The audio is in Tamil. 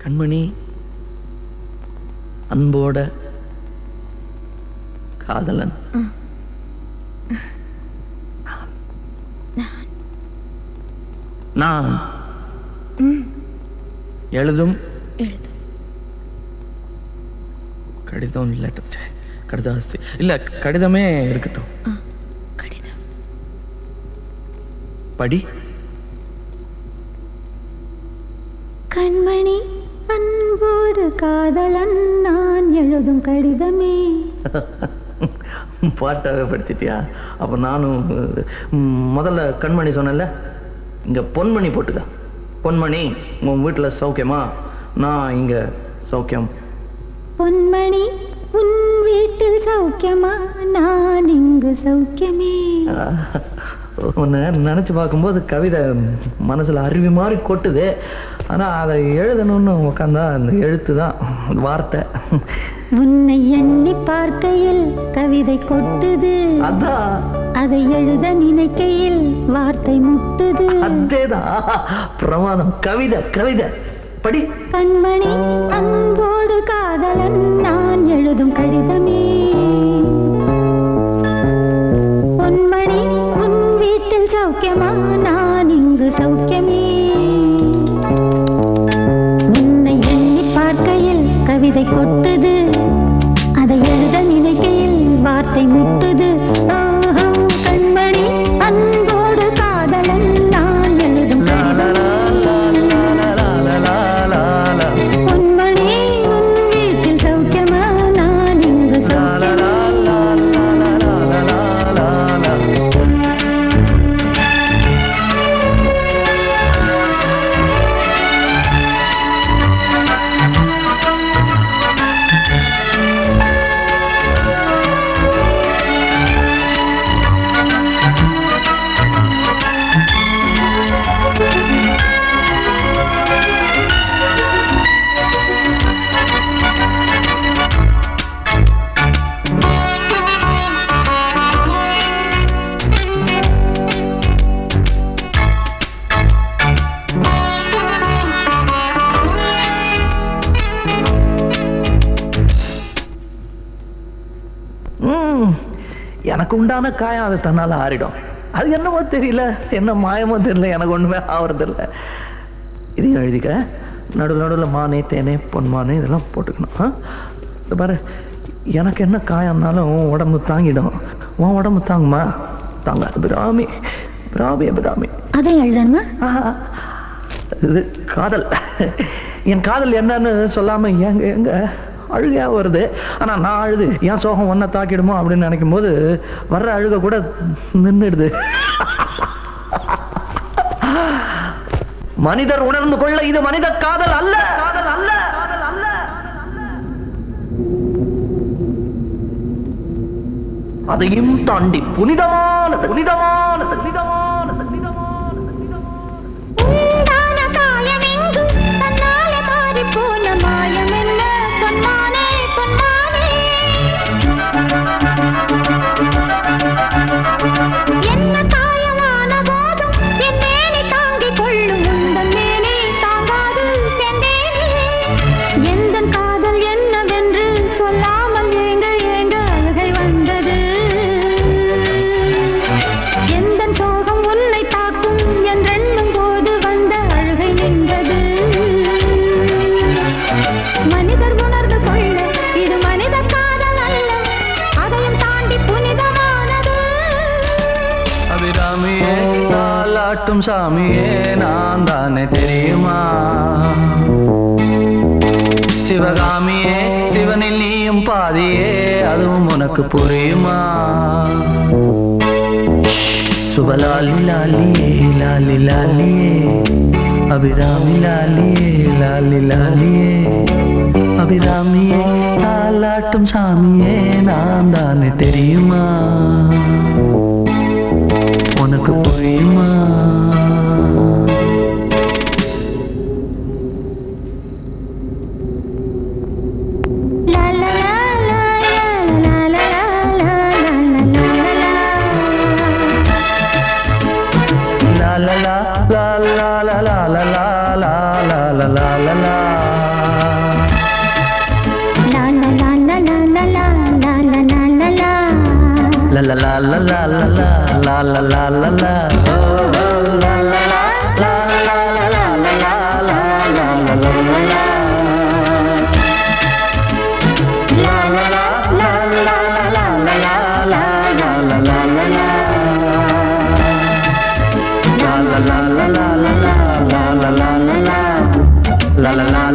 கண்மணி, அன்போட காதலன். நான் எழுதும் கடிதம் கடிதாசி இல்ல, கடிதமே இருக்கட்டும். கடிதம் படி. கண்மணி, அன்போடு காதலன் நான் எழுதும் கடிதமே. பாட்டாவே படிச்சிட்டியா? அப்ப நானும் முதல்ல கண்மணி சொன்னல, இங்க பொன்மணி போட்டுக்க. பொன்மணி, உன் வீட்டுல சௌக்கியமா? நான் இங்க சௌக்கியம். பொன்மணி, உன் வீட்டில் சௌக்கியமா? நான் இங்கு சௌக்கியமே. உன்னை நினைச்சு பார்க்கும்போது கவிதை மனசுல அருவி மாதிரி கொட்டுது. ஆனா அதை எழுதணும்னு உட்காந்தா அந்த எழுத்து தான் வார்த்தை. உன்னை எண்ணி பார்க்கையில் கவிதை கொட்டுது, அதான் அதை எழுத நினைக்கையில் வார்த்தை முட்டுது. அதேதான் பிரமாதம். கவிதை கவிதை படி. கண்மணி, அன்போடு காதலன் நான் எழுதும் கடிதமே. பொன்மணி, உன் வீட்டில் சௌக்கியமா? நான் இங்கு சௌக்கியமே. உன்னை எண்ணி பார்க்கையில் கவிதை கொட்டுது, அதை எழுத நினைக்கையில் வார்த்தை முட்டுது. கண்மணி, அன்போடு காதலன் நான் எழுதும் கடிதமே. பொன்மணி, உன் வீட்டில் சௌக்கியமா? நான் இங்கு சௌக்கியமே. எனக்கு உண்டான காயம் அது தன்னால ஆறிடும். அது என்னமோ தெரியல, என்ன மாயமோ தெரியல, எனக்கு ஒண்ணுமே ஆவறதில்லை. இதையும் எழுதிக்க. நடுவில் நடுவில் மானே, தேனே, பொன்மானே இதெல்லாம் போட்டுக்கணும். இந்த பாரு, எனக்கு என்ன காயம்னாலும் உடம்பு தாங்கிடும். உன் உடம்பு தாங்குமா? தாங்க. அபிராமி, அபிராமி, அபிராமி. அதை எழுதணுமா? இது காதல். என் காதல் என்னன்னு சொல்லாம எங்க எங்க அழுகையா வருது. ஆனா நான் அழுது என் சோகம் ஒன்ன தாக்கிடுமோ அப்படின்னு நினைக்கும் போது வர்ற அழுக கூட நின்றுடுது. மனிதர் உணர்ந்து கொள்ள இது மனித காதல் அல்ல, காதல் அல்ல, காதல் அல்ல. அதையும் தாண்டி புனிதமானது, புனிதமானது, புனிதமானது, புனிதமானது, புனிதமானது. தன்னாலே மாறி போன மாயம் என்ன? பொன்மானே, பொன்மானே. என்ன காயமான போதும் என் மேனி தாங்கிக் கொள்ளும், உந்தன் மேனி தாங்காது சென்றேனே. எந்தன் காதல் என்னவென்று சொல்லாமல் ஏங்க ஏங்க அழுகை வந்தது. எந்தன் சோகம் உன்னை தாக்கும் என்றெண்ணும் போது வந்த அழுகை நின்றது. மனிதர் உணர்ந்து கொள்ள இது மனித காதல் அல்ல, அதையும் தாண்டி புனிதமானது. அபிராமியே, தாலாட்டும் சாமியே, நான் தானே தெரியுமா? சிவகாமியே, சிவனில் நீயும் பாதியே, அதுவும் உனக்கு புரியுமா? சுபலாலி லாலியே, லாலி லாலியே, அபிராமி லாலியே, லாலி லாலியே. அபிராமியே, தாலாட்டும் சாமியே, நான் தானே தெரியுமா? உனக்கு புரியுமா? la la la la la la la la la la la la la la la la la la la la la la la la la oh la la la la la la la la la la la la la la la la